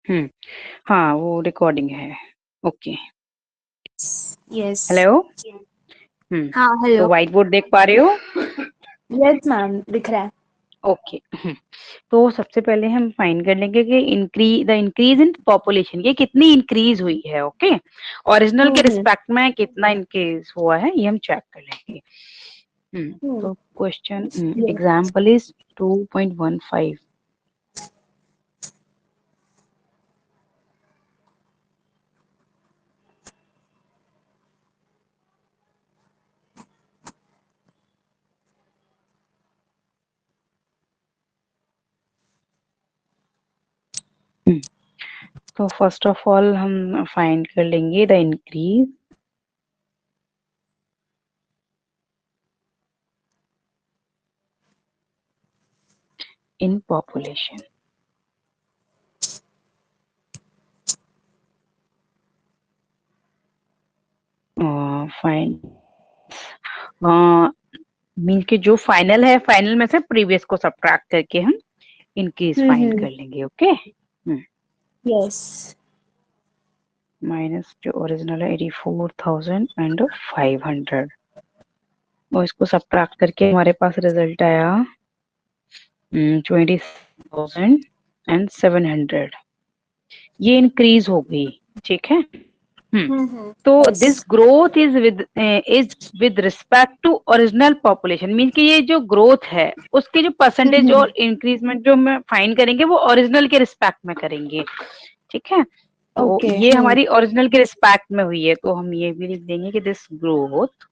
हम्म हाँ, वो रिकॉर्डिंग है। ओके। यस। हेलो। हाँ तो हेलो। व्हाइट बोर्ड देख पा रहे हो? यस मैम, दिख रहा है। ओके। तो सबसे पहले हम फाइंड कर लेंगे कि द इंक्रीज इन पॉपुलेशन, ये कितनी इंक्रीज हुई है। ओके, ओरिजिनल के हम्म रिस्पेक्ट में कितना इंक्रीज हुआ है, ये हम चेक कर लेंगे। हम्म तो क्वेश्चन यस। Example is 2.15। तो फर्स्ट ऑफ ऑल हम फाइंड कर लेंगे the increase in population. Find mean के जो फाइनल है, फाइनल में से प्रीवियस को सब्ट्रैक्ट करके हम इंक्रीज फाइंड कर लेंगे। Okay, yes. माइनस जो ओरिजिनल है 84,500, और इसको सब्ट्रैक्ट करके हमारे पास रिजल्ट आया 20,700। ये इंक्रीज हो गई। ठीक है। तो yes. This growth is with respect to original population, mean कि ये जो ग्रोथ है उसके जो परसेंटेज और इंक्रीजमेंट जो हम फाइंड करेंगे वो ओरिजिनल के रिस्पेक्ट में करेंगे। ठीक है। तो ओके। ये हमारी ओरिजिनल के रिस्पेक्ट में हुई है, तो हम ये भी लिख देंगे कि this growth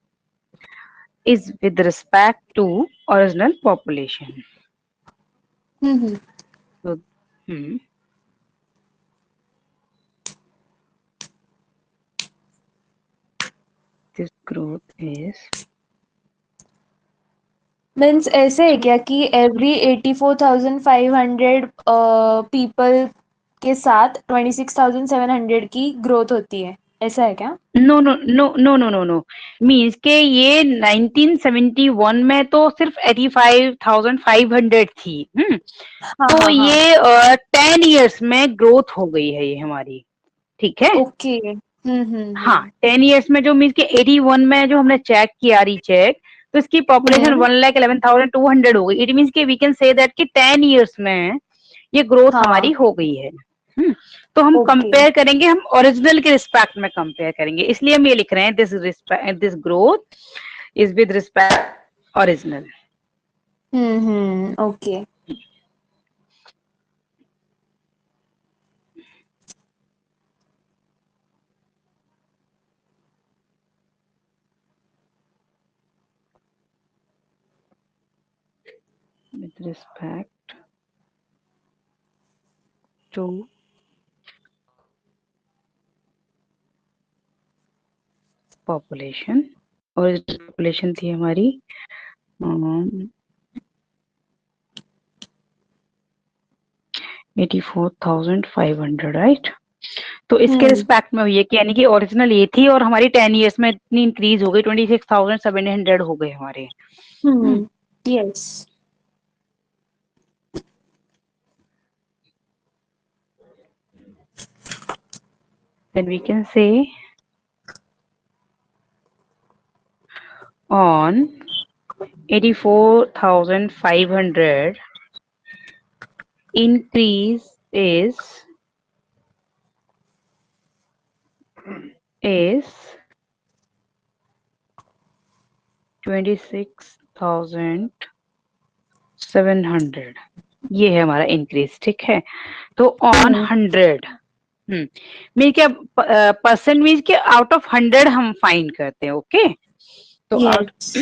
is with respect to original population. तो दिस ग्रोथ इज मीन्स ऐसे है क्या कि एवरी 84,500 पीपल के साथ 26,700 की ग्रोथ होती है, ऐसा है क्या? No no no no no no no, means के ये 1971 में तो सिर्फ 85,500 थी। हाँ तो हाँ हाँ। ये 10 इयर्स में ग्रोथ हो गई है ये हमारी। ठीक है। ओके। हाँ, 10 इयर्स में जो मीन्स के 81 में जो हमने चेक किया, रीचेक, तो इसकी पॉपुलेशन हम्म 1,11,200 हो गई। इट मीन्स के वी कैन से दैट कि 10 इयर्स में ये ग्रोथ हाँ। हमारी हो गई है। तो हम ओके। कंपेयर करेंगे, हम ओरिजिनल के रिस्पेक्ट में कंपेयर करेंगे, इसलिए हम ये लिख रहे हैं this growth is with respect original. Okay. with respect to population, और पॉपुलेशन थी हमारी 84,500, राइट। तो इसके रिस्पेक्ट में हुई है कि यानी कि ओरिजिनल ये थी और हमारी 10 इयर्स में इतनी इंक्रीज हो गई, 26,700 हो गए हमारे। Yes. Then we can say on 84,500 increase is 26,700। ये है हमारा इंक्रीज। ठीक है। तो ऑन 100 मीन क्या, परसेंट मीन के आउट ऑफ 100 हम फाइंड करते हैं। ओके, तो out yes.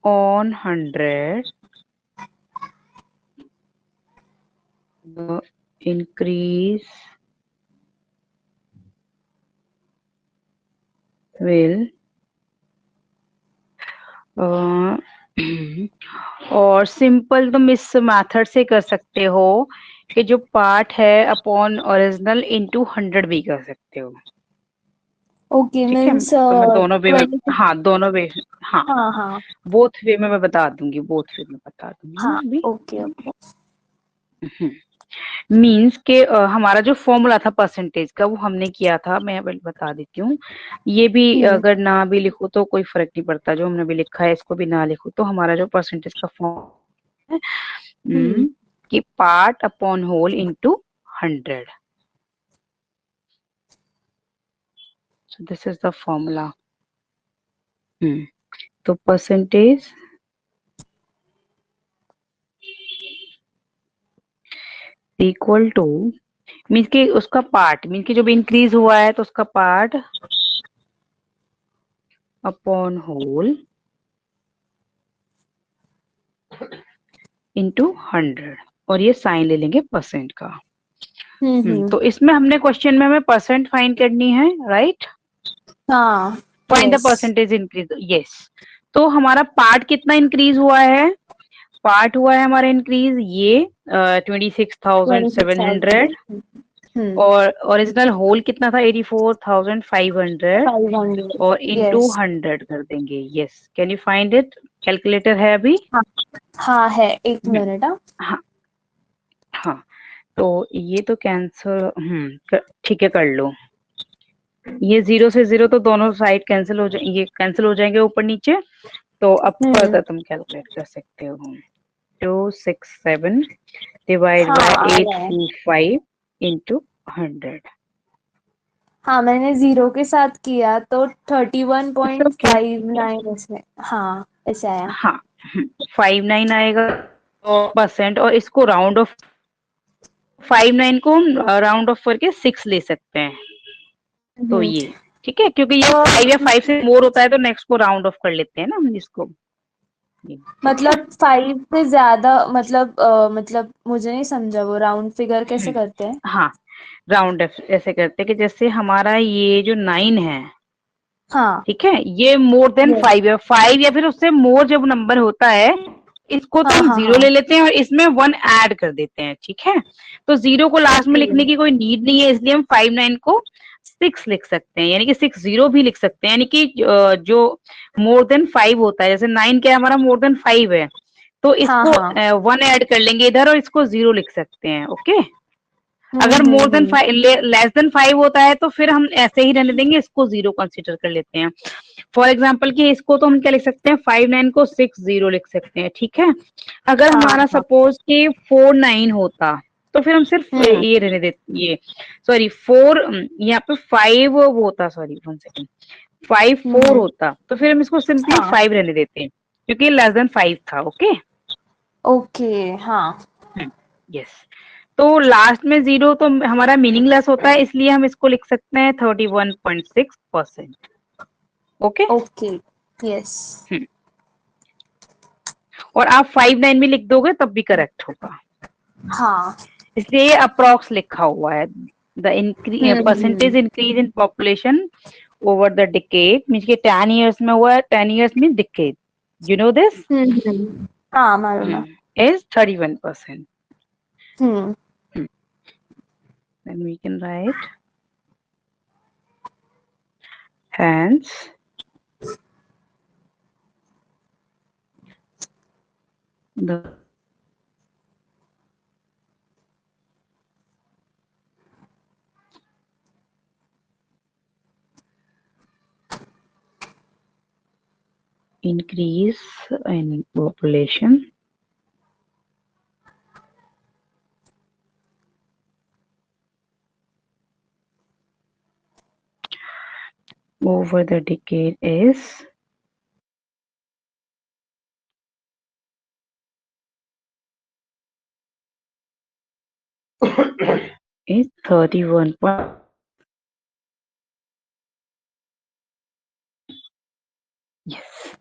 on 100 the increase will और सिंपल तुम इस मेथड से कर सकते हो कि जो पार्ट है अपॉन ओरिजिनल इनटू 100 भी कर सकते हो। ओके, ठीक है, मीन्स तो मैं दोनों वे में, 20। हाँ दोनों वे, हाँ हाँ हाँ बोथ वे में मैं बता दूंगी, बोथ वे में बता दूंगी हाँ, मैं अभी। Okay okay. मीन्स के हमारा जो फॉर्मूला था परसेंटेज का वो हमने किया था, मैं अभी बता देती हूँ। ये भी अगर ना भी लिखो तो कोई फर्क नहीं पड़ता, जो हमने भी लिखा है इसको भी ना लिखो तो हमारा जो परसेंटेज का फॉर्म है हम्म कि part upon whole into 100। So this is the formula. तो परसेंटेज इक्वल टू, मीन्स कि उसका पार्ट, मीन्स कि जो भी इंक्रीज हुआ है तो उसका पार्ट अपॉन होल इंटू 100, और ये साइन ले लेंगे परसेंट का। हम्म। तो इसमें हमने क्वेश्चन में हमें परसेंट फाइंड करनी है, राइट? हाँ, find the yes. Percentage increase, yes. तो हमारा पार्ट कितना इंक्रीज हुआ है? पार्ट हुआ है हमारा इंक्रीज ये 26,700, 26,000। और ओरिजिनल होल कितना था? 84,500, 500। और इंटू यस। 100 कर देंगे। Yes, can you find it? Calculator है अभी? हाँ हाँ है, एक हम्म, मिनट। हाँ हाँ हाँ। तो ये तो कैंसिल, ठीक है कर लो। ये 0 से 0 तो दोनों साइड कैंसिल हो जाएंगे, कैंसिल हो जाएंगे ऊपर नीचे। तो अब हम्म। फर्दर तुम कैलकुलेट कर सकते हो। 267 डिवाइड हाँ बाय आ रहा है। 825 इंटू 100। हाँ, मैंने जीरो के साथ किया तो इट्स ओके। 31.59 इसमें। हाँ, ऐसे आया। हाँ 59 आएगा परसेंट, और इसको राउंड ऑफ, 59 को राउंड ऑफ करके 6 ले सकते हैं। तो हम्म। ये ठीक है, क्योंकि ये 5 या तो 5 से मोर होता है तो नेक्स्ट को राउंड ऑफ कर लेते हैं ना हम इसको। ये, ठीक है। मतलब 5 से ज्यादा, मतलब मुझे नहीं समझा, वो राउंड फिगर कैसे करते हैं? हाँ राउंड ऐसे करते हैं कि जैसे हमारा ये जो 9 है, हाँ। ठीक है, ये मोर देन यस। 5 है, 5 या फिर उससे मोर जब नंबर होता है इसको तो हाँ हम हाँ जीरो हाँ। ले लेते हैं और इसमें 1 ऐड कर देते हैं, ठीक है। तो जीरो को लास्ट में ओके। लिखने की कोई नीड नहीं है, इसलिए हम 59 को 6 लिख सकते हैं, यानी कि 60 भी लिख सकते हैं, यानी कि जो मोर देन 5 होता है, जैसे 9 क्या है हमारा, मोर देन 5 है, तो हाँ इसको हाँ। 1 ऐड कर लेंगे इधर और इसको 0 लिख सकते हैं। ओके। अगर मोर देन हम्म। 5, लेस देन 5 होता है तो फिर हम ऐसे ही रहने देंगे, इसको 0 कंसीडर कर लेते हैं। फॉर एग्जाम्पल कि इसको तो हम क्या लिख सकते हैं, 59 को 60 लिख सकते हैं, ठीक है। अगर हाँ हमारा हाँ। सपोज कि 49 होता तो फिर हम सिर्फ हम्म ये रहने देते, ये सॉरी 4, यहाँ पे 5 वो होता, सॉरी 1 सेकेंड, 5 4 हम्म। होता तो फिर हम इसको सिंपली हाँ। 5 रहने देते हैं, क्योंकि लेस देन 5 था। ओके। ओके। हाँ। यस। तो लास्ट में 0 तो हमारा मीनिंगलेस होता है, इसलिए हम इसको लिख सकते हैं 31.6%। ओके। ओके। यस। और आप 59 भी लिख दोगे तब भी करेक्ट होगा, हाँ। इसलिए ये अप्रोक्स लिखा हुआ है। The percentage hmm. Increase in population over the decade, mean के 10 ईयर्स में हुआ है, 10 years mean decade, you know this, हाँ, मालूम है। is 31%. Hmm. Then we can write hence the increase in population over the decade is 31. Yes,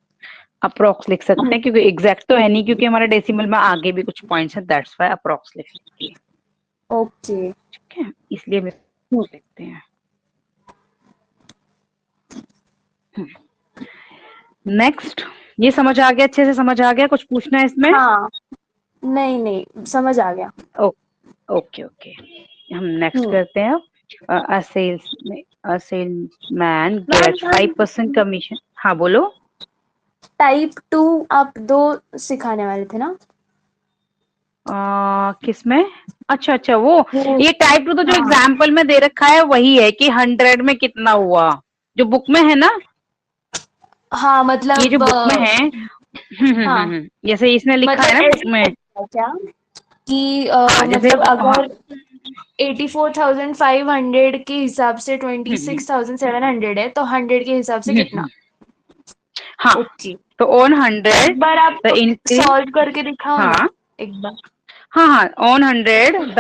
approx लिख सकते हैं क्योंकि एग्जैक्ट तो है नहीं, क्योंकि हमारे डेसिमल में आगे भी कुछ पॉइंट्स हैं, दैट्स व्हाई अप्रोक्स लिख लेंगे, ओके। ठीक है, इसलिए हम approx लिखते हैं। नेक्स्ट ये समझ आ गया, अच्छे से समझ आ गया? कुछ पूछना है इसमें? हाँ, नहीं नहीं समझ आ गया। ओके ओके, हम नेक्स्ट हम्म। करते हैं। अ सेल्समैन मैम गेट्स हम 5% कमीशन। हाँ बोलो। टाइप 2 आप 2 सिखाने वाले थे ना? किसमें? अच्छा अच्छा, वो वो ये टाइप 2 तो जो हाँ एग्जाम्पल में दे रखा है वही है कि 100 में कितना हुआ, जो बुक में है ना। हाँ ये जो मतलब बुक में है, हाँ जैसे इसने लिखा है मतलब ना बुक ऐसे में। होता है क्या कि हाँ जैसे, मतलब हाँ, अगर 84,500 के हिसाब से 26,700 है तो 100 के हिसाब से कितना? हाँ, ओके, तो ऑन 100 एक बार आप द इंक्रीज। सॉल्व करके दिखाओ ना, हाँ एक बार। हाँ हाँ, ऑन 100 द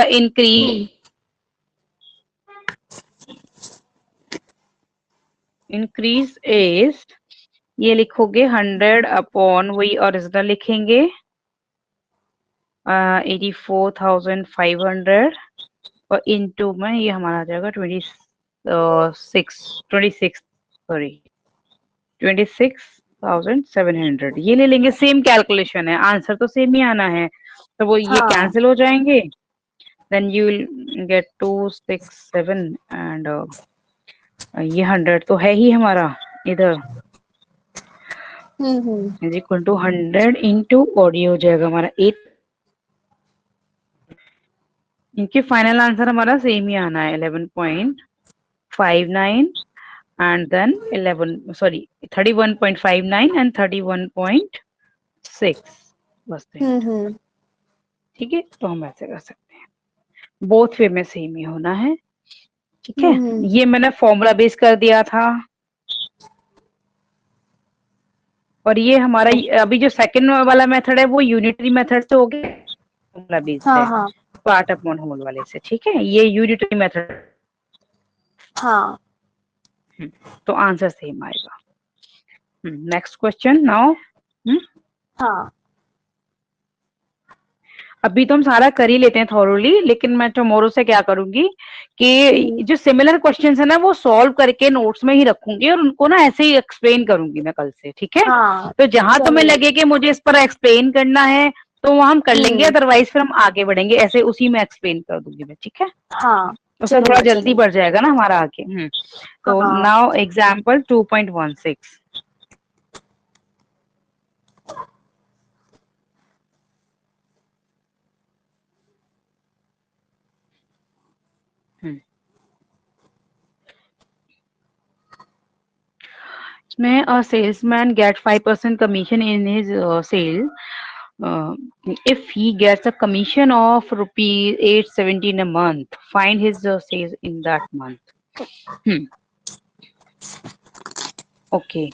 इंक्रीज इज, ये लिखोगे 100 अपॉन, वही ओरिजिनल लिखेंगे 84,500, और इनटू में ये हमारा आ जाएगा 26 सॉरी 26,700, ये ले लेंगे। सेम कैलकुलेशन है, आंसर तो सेम ही आना है, तो वो ये हाँ। कैंसिल हो जाएंगे। Then you will get 267 and ये 100 तो है ही हमारा इधर, इज इक्वल टू 100 इंटू, और ये हो जाएगा हमारा 8। इनके फाइनल आंसर हमारा सेम ही आना है, 11.59 एंड देन 11 सॉरी 31.59 एंड 31.6, बस हम्म। ठीक है। तो हम ऐसे कर सकते हैं, बोथ वे में सेम ही होना है, ठीक है। हम्म। ये मैंने फॉर्मूला बेस कर दिया था, और ये हमारा अभी जो सेकंड वाला मेथड है वो यूनिटरी मेथड से हो गया, फॉर्मूला बेस्ड हाँ है हाँ पार्ट अपॉन होल वाले से, ठीक है। ये यूनिटरी मेथड, हाँ तो आंसर सेम आएगा। Next question now. हाँ। अभी तो हम सारा कर ही लेते हैं थॉरोली, लेकिन मैं टुमारो से क्या करूंगी हम्म। कि जो सिमिलर क्वेश्चंस है ना वो सॉल्व करके नोट्स में ही रखूंगी, और उनको ना ऐसे ही एक्सप्लेन करूंगी मैं कल से, ठीक है। हाँ तो जहां तुम्हें चलेगा। लगे कि मुझे इस पर एक्सप्लेन करना है तो वहां हम कर लेंगे, हम्म। अदरवाइज फिर हम आगे बढ़ेंगे, ऐसे उसी में एक्सप्लेन कर दूंगी मैं, ठीक है। हाँ उससे थोड़ा चलेगा जल्दी चलेगा। बढ़ जाएगा ना हमारा आगे। तो हाँ। Now example 2.16। इसमें a salesman get 5% commission in his sale. Uh, if he gets a commission of rupees 870 in a month, find his sales in that month. Okay.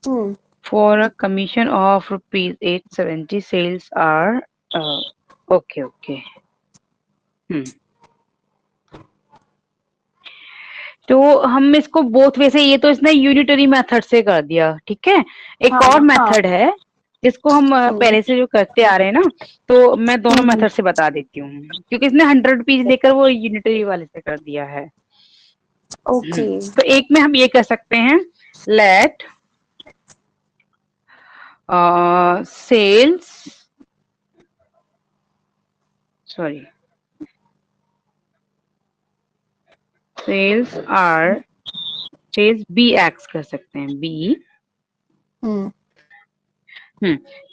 Hmm. For a commission of rupees 870, sales are okay, okay. तो हम इसको both way से, ये तो इसने unitary method से कर दिया, ठीक है। एक हाँ और हाँ। मेथड है जिसको हम हम्म। पहले से जो करते आ रहे हैं ना, तो मैं दोनों हम्म। मेथड से बता देती हूँ, क्योंकि इसने 100 रुपीज लेकर वो यूनिटरी वाले से कर दिया है। ओके। तो एक में हम ये कर सकते हैं, let sales sorry sales are, sales B X कर सकते हैं, बी। हम्म।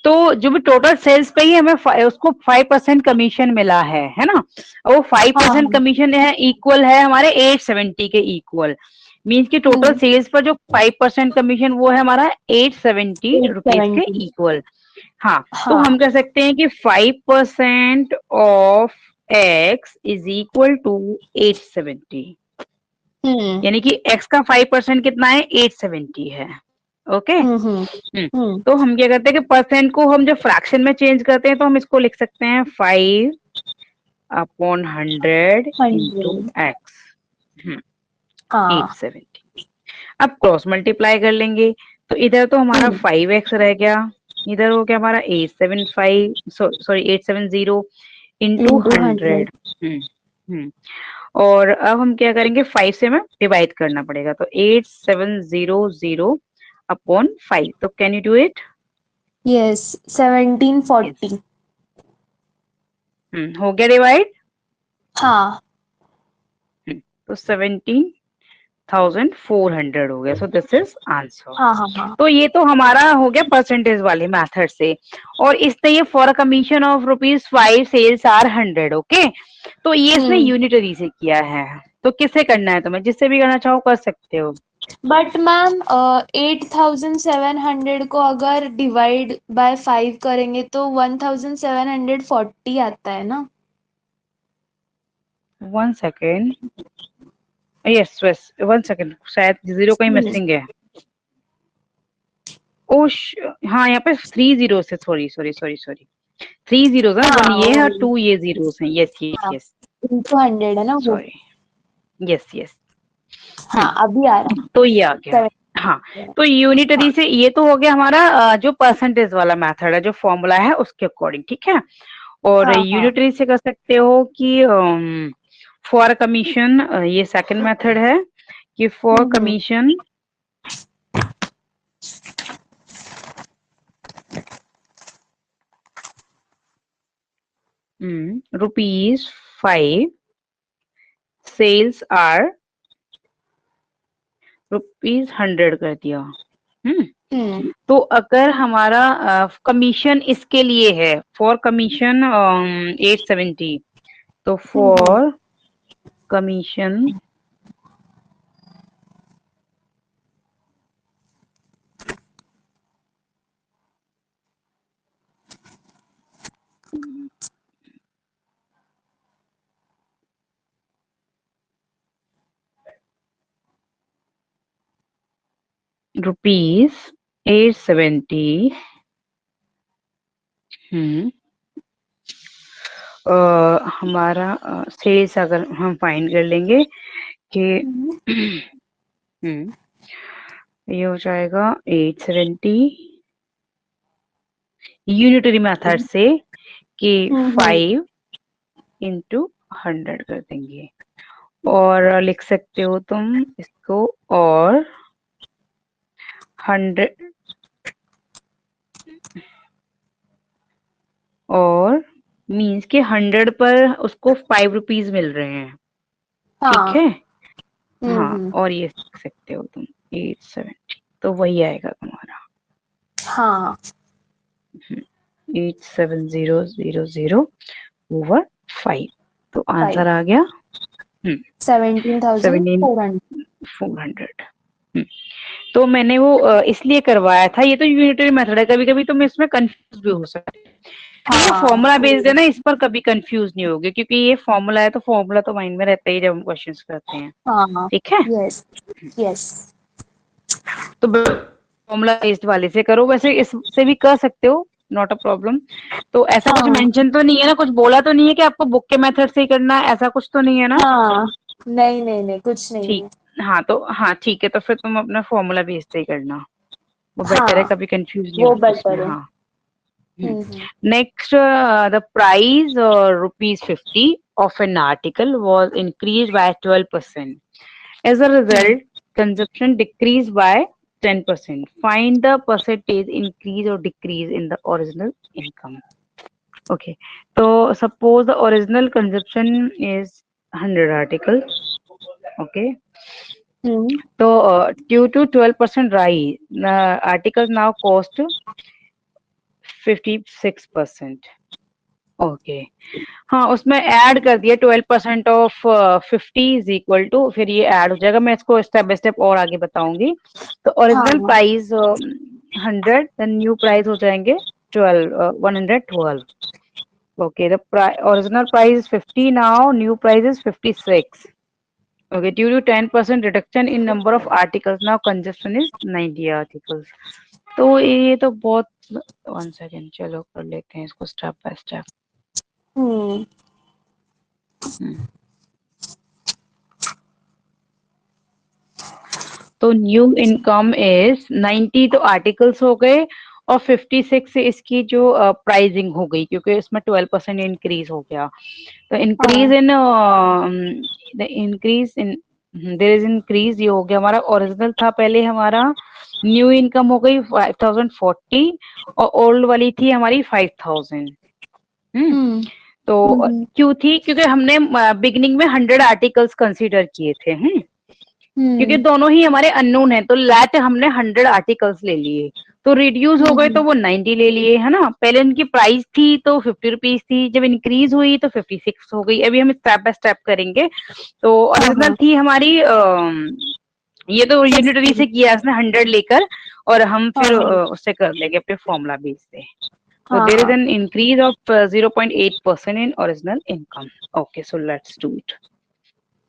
तो जो भी टोटल सेल्स पे ही हमें उसको 5% कमीशन मिला है ना। वो 5% हाँ। कमीशन है इक्वल है हमारे 870 के इक्वल, मीन्स कि टोटल हम्म। सेल्स पर जो 5% कमीशन वो है हमारा 870 रुपीज के 870। इक्वल। हाँ, तो हाँ। हम कह सकते हैं कि 5% of X is equal to 870, हम्म। यानी कि एक्स का 5% कितना है, 870 है। ओके। हम्म। हम्म। तो हम क्या करते हैं कि परसेंट को हम जब फ्रैक्शन में चेंज करते हैं तो हम इसको लिख सकते हैं 5 अपॉन 100 इंटू 100। एक्स, हाँ। 870। अब क्रॉस मल्टीप्लाई कर लेंगे, तो इधर तो हमारा 5x रह गया, इधर हो गया हमारा 875 सॉरी 870 इंटू इंटू 100। 100। और अब हम क्या करेंगे, 5 से हमें डिवाइड करना पड़ेगा, तो 8700 अपॉन 5. तो can you do it? Yes 1740. हो गया डिवाइड. हाँ तो 17,400 हो गया. सो दिस इज आंसर. हाँ हाँ हाँ. तो ये तो हमारा हो गया परसेंटेज वाले मेथड से. और इससे ये for a commission of ₹5 sales are 100. Okay. तो ये इसने यूनिटरी से किया है. तो किससे करना है तुम्हें? जिससे भी करना चाहो कर सकते हो. बट मैम 8,700 को अगर डिवाइड बाय 5 करेंगे तो 1,740 आता है ना. 1 सेकेंड. Yes yes 1 second. शायद जीरो कहीं मिसिंग है. हाँ यहाँ पे 3 जीरो है. Sorry sorry sorry sorry. 3 zero है. 1 ये है और 2 ये जीरो है. Yes yes yes. इंटू 100 है ना वो. सॉरी. Yes yes. हाँ अभी आ रहा. तो ये आ गया. हाँ. तो यूनिटरी से ये तो हो गया हमारा जो परसेंटेज वाला मेथड है, जो फॉर्मूला है उसके अकॉर्डिंग. ठीक है. और यूनिटरी से कर सकते हो कि फॉर कमीशन, ये सेकंड मेथड है कि फॉर कमीशन ₹5 सेल्स आर ₹100 कर दिया. तो अगर हमारा कमीशन इसके लिए है फॉर कमीशन 870, तो फॉर कमीशन ₹870 हमारा सेल्स अगर हम फाइंड कर लेंगे कि ये हो जाएगा 870 यूनिटरी मेथड से कि 5 इंटू 100 कर देंगे. और लिख सकते हो तुम इसको, और 100 और मीन्स के 100 पर उसको ₹5 मिल रहे हैं. ठीक है. हाँ. और ये लिख सकते हो तुम 870. तो वही आएगा तुम्हारा. हाँ 87000 ओवर 5. तो आंसर आ गया 17,400. तो मैंने वो इसलिए करवाया था. ये तो यूनिटरी मेथड है. कभी कभी तुम इसमें कंफ्यूज भी हो सकते. ये फॉर्मूला बेस्ड है ना, इस पर कभी कंफ्यूज नहीं होगे, क्योंकि ये फॉर्मूला है तो फॉर्मूला तो माइंड में रहता ही जब हम क्वेश्चंस करते हैं. ठीक है. Yes yes. तो फॉर्मूला बेस्ड वाले से करो. वैसे इससे भी कर सकते हो, नॉट अ प्रॉब्लम. तो ऐसा कुछ मेंशन तो नहीं है ना, कुछ बोला तो नहीं है कि आपको बुक के मेथड से ही करना है, ऐसा कुछ तो नहीं है ना? नहीं नहीं नहीं कुछ नहीं. ठीक. हाँ तो हाँ ठीक है. तो फिर तुम अपना फॉर्मूला बेस्ड से ही करना, वो बेटर है. कभी कंफ्यूज नहीं वो होगा बेटर उसमें. है. हाँ. Next, the price ₹50 of an article was increased by 12%. As a result, consumption decreased by 10%. Find the percentage increase or decrease in the original income. Okay. So suppose the original consumption is 100 articles. Okay. So due to 12% rise, the articles now cost 56%. Okay. हाँ उसमें add कर दिया 12% of 50 is equal to, फिर ये add हो जाएगा. मैं इसको स्टेप बाय स्टेप और आगे बताऊंगी. तो original price 100, then new price हो जाएंगे 112. Okay. The original price is 50 now, new price is 56. Okay, due to 10% reduction in number of articles, now consumption is 90 articles. तो ये तो बहुत. 1 सेकेंड. चलो कर लेते हैं इसको स्टेप बाय स्टेप. तो न्यू इनकम इज 90. तो आर्टिकल्स हो गए और 56 से इसकी जो प्राइसिंग हो गई, क्योंकि इसमें 12% इंक्रीज हो गया. तो increase in the increase in their is increase, ये हो गया हमारा। ओरिजिनल था पहले हमारा, न्यू इनकम हो गई 5040 और ओल्ड वाली थी हमारी 5000। हम्म हम्म तो क्यों थी? क्योंकि हमने बिगनिंग में 100 आर्टिकल्स कंसीडर किए थे। क्योंकि हम्म दोनों ही हमारे अननोन है, तो लैट हमने 100 आर्टिकल्स ले लिए, तो रिड्यूस हो गए तो वो 90 ले लिए, है ना। पहले उनकी प्राइस थी तो 50 रुपीज थी, जब इंक्रीज हुई तो 56 हो गई। अभी हम स्टेप बाय स्टेप करेंगे। तो हाँ ओरिजिनल हाँ थी हमारी ये तो यूनिटरी 50। से किया इसने 100 लेकर, और हम हाँ फिर हाँ उससे कर लेंगे अपने फॉर्मूला बेस से। तो हाँ देर इज हाँ an increase of 0.8% in original income. Okay, so let's do it.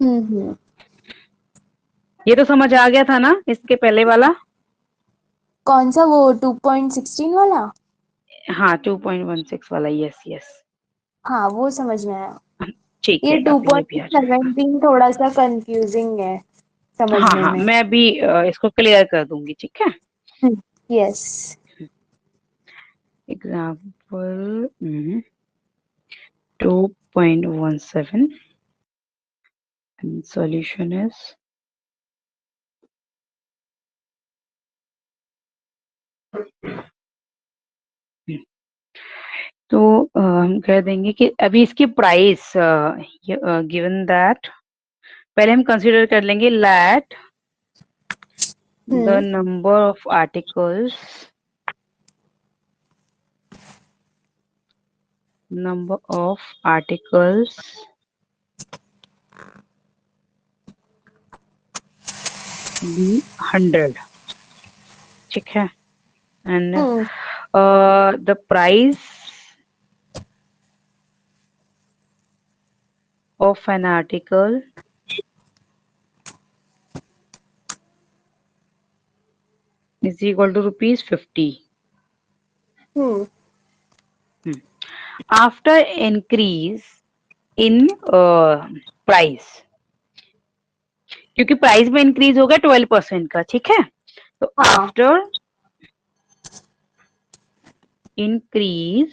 Hmm. ये तो समझ आ गया था ना, इसके पहले वाला? कौन सा, वो 2.16 वाला? हाँ, 2.16 वाला, यस यस। हाँ वो समझ में आया। ठीक ये है, टू अब ये भी पॉइंट आ जाएगा। सेवनटीन थोड़ा सा कंफ्यूजिंग है हाँ समझने हाँ, में। मैं भी इसको क्लियर कर दूंगी, ठीक है। Yes. Example 2.17 and solution is तो हम कह देंगे कि अभी इसकी प्राइस गिवन दैट, पहले हम कंसीडर कर लेंगे light the hmm number of articles, number of articles be 100, ठीक है, and hmm the price of an article is equal to rupees 50. Hmm After increase in price, क्योंकि प्राइस में increase हो गया 12% का, ठीक है। तो हाँ after increase,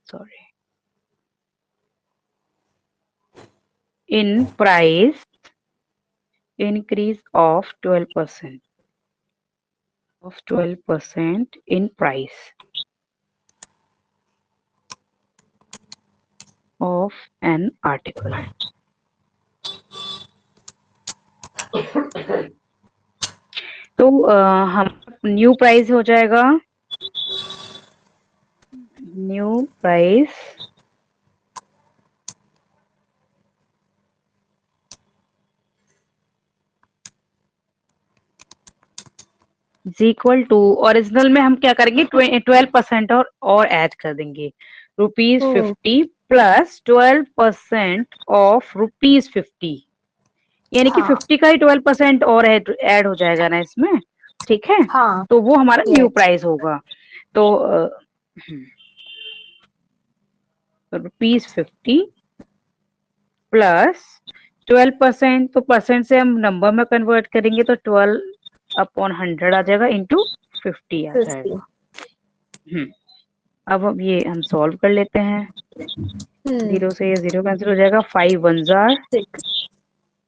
sorry, in price, increase of 12% in price of an article, तो हम न्यू प्राइस हो जाएगा, new price is equal to, original में हम क्या करेंगे 12% और ऐड कर देंगे, rupees hmm 50 plus 12% of rupees 50, यानी कि हाँ 50 का ही 12% और ऐड हो जाएगा ना इसमें, ठीक है। हाँ तो वो हमारा न्यू यस प्राइस होगा। तो रुपीज 50 प्लस 12%, तो परसेंट से हम नंबर में कन्वर्ट करेंगे तो 12/100 आ जाएगा, इंटू 50 आ 50। जाएगा। हम्म अब ये हम सॉल्व कर लेते हैं। जीरो से ये जीरो कैंसिल हो जाएगा, 5 1 जार 6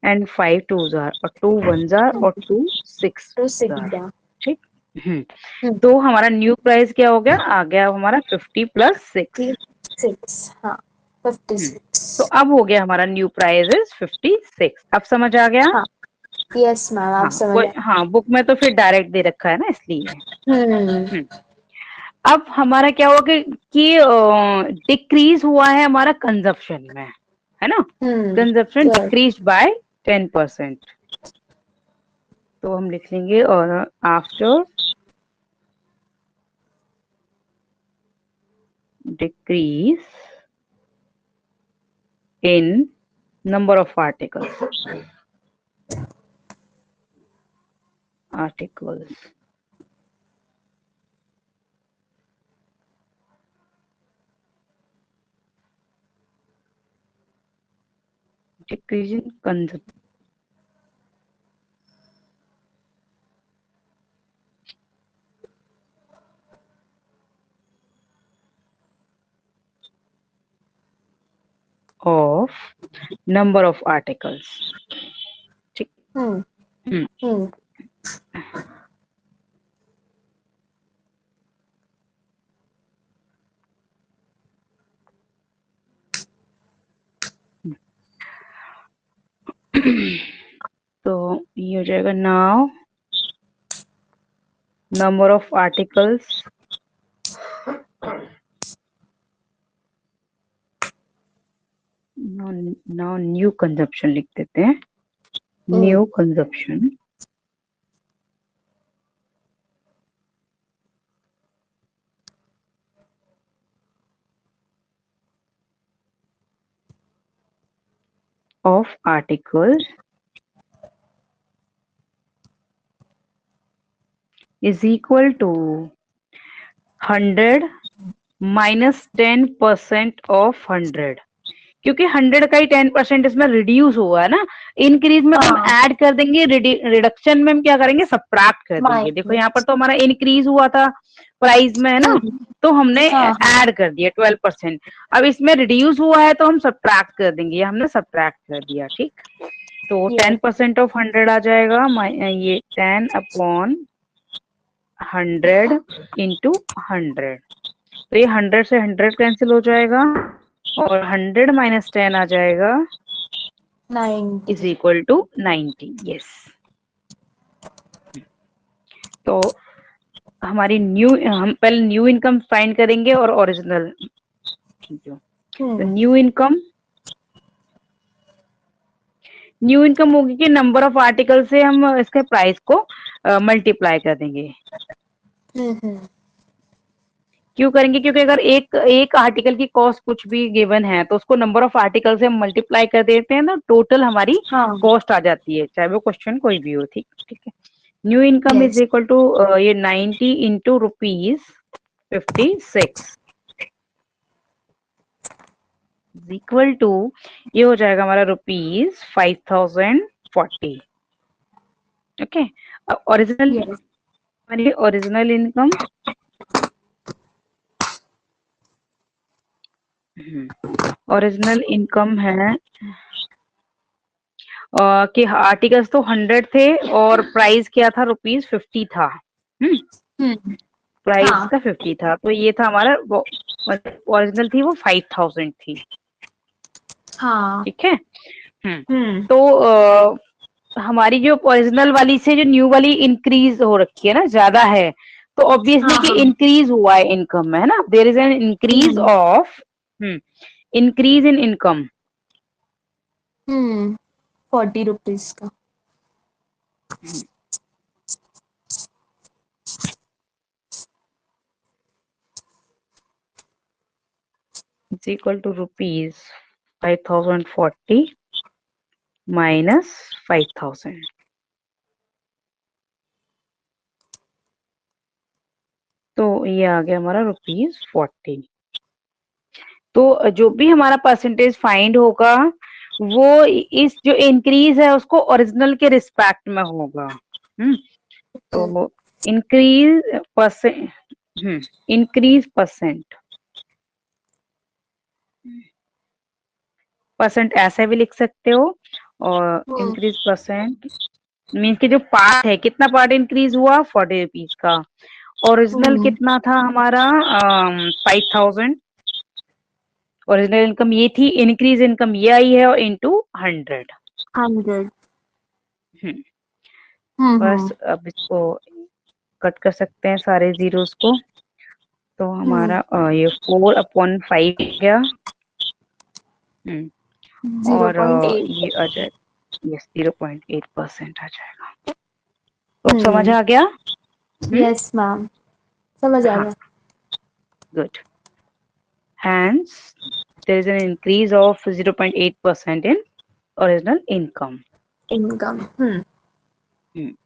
एंड 5 2 जार, और 2 1 जार और 2 6 to 6 जार, दा। ठीक। तो हमारा न्यू प्राइस क्या हो गया, आ गया हमारा 50 प्लस 6। 56 हाँ तो 56। अब हो गया हमारा न्यू प्राइस इज 56। अब समझ आ गया? हाँ यस मैम आप हाँ, समझ कोई, आए। हाँ, बुक में तो फिर डायरेक्ट दे रखा है ना, इसलिए। हम्म हम्म अब हमारा क्या हुआ कि डिक्रीज हुआ है हमारा कंजप्शन में, है ना। Consumption yes decrease by 10%। तो हम लिख लेंगे, और after decrease in number of articles decrease in consumption of number of articles, ठीक। हम्म हम्म, हम्म तो ये हो जाएगा now number of articles now new consumption लिख देते हैं, new consumption of articles is equal to 100 minus 10% of 100, क्योंकि 100 का ही 10% इसमें रिड्यूस हुआ है ना, इंक्रीज में तो हम हाँ ऐड कर देंगे, रिडक्शन में हम क्या करेंगे, सबट्रैक्ट कर देंगे। देखो यहाँ पर माइनस तो हमारा इंक्रीज हुआ था प्राइस में, है ना, तो हमने हाँ ऐड कर दिया 12%। अब इसमें रिड्यूस हुआ है तो हम सबट्रैक्ट कर देंगे, हमने सबट्रैक्ट कर दिया, ठीक। तो यस 10% ऑफ 100 आ जाएगा, ये 10 अपॉन 100 इंटू 100, तो ये 100 से 100 कैंसिल हो जाएगा और 100 माइनस 10 आ जाएगा इज 90 इक्वल टू 90। यस, तो हमारी हम पहले न्यू इनकम फाइंड करेंगे और ओरिजिनल। तो न्यू इनकम होगी कि नंबर ऑफ आर्टिकल से हम इसके प्राइस को मल्टीप्लाई कर देंगे। हम्म क्यों करेंगे, क्योंकि अगर एक आर्टिकल की कॉस्ट कुछ भी गिवन है तो उसको नंबर ऑफ आर्टिकल से हम मल्टीप्लाई कर देते हैं ना, टोटल हमारी हाँ कॉस्ट आ जाती है, चाहे वो क्वेश्चन कोई भी हो, ठीक ठीक है। New income is yes equal to ये 90 इंटू ₹56 इज इक्वल टू, ये हो जाएगा हमारा ₹5040। ओके, ओरिजिनल, यस हमारी ओरिजिनल इनकम ओरिजिनल इनकम है कि आर्टिकल्स तो 100 थे और प्राइस क्या था, ₹50 था। प्राइस हाँ का 50 था, तो ये था हमारा ओरिजिनल थी वो 5000 थी, हाँ ठीक है। हम्म, हम्म तो हमारी जो ओरिजिनल वाली से जो न्यू वाली इंक्रीज हो रखी है ना, ज्यादा है, तो ऑब्वियसली हाँ कि हाँ इंक्रीज हुआ है इनकम में, है ना, there is an increase hmm of increase in income 40 rupees का इज इक्वल टू ₹5040 माइनस 5000, तो ये आ गया हमारा ₹40। तो जो भी हमारा परसेंटेज फाइंड होगा वो इस जो इंक्रीज है उसको ओरिजिनल के रिस्पेक्ट में होगा। तो इंक्रीज परसेंट, इंक्रीज परसेंट ऐसे भी लिख सकते हो, और इंक्रीज परसेंट मीन्स कि जो पार्ट है, कितना पार्ट इंक्रीज हुआ, ₹40 का। ओरिजिनल कितना था हमारा, 5000। ओरिजिनल इनकम ये थी, इंक्रीज इनकम ये आई है, और इंटू 100। 100 बस अब इसको कट कर सकते हैं सारे जीरोस को, तो हमारा ये 4/5 गया। और 0.8 ये आ जाएगा, यस 0.8% आ जाएगा। तो अब समझ आ गया। यस मैम समझ आ हाँ, गया good. Hence, there is an increase of 0.8% in original income. Income Hmm.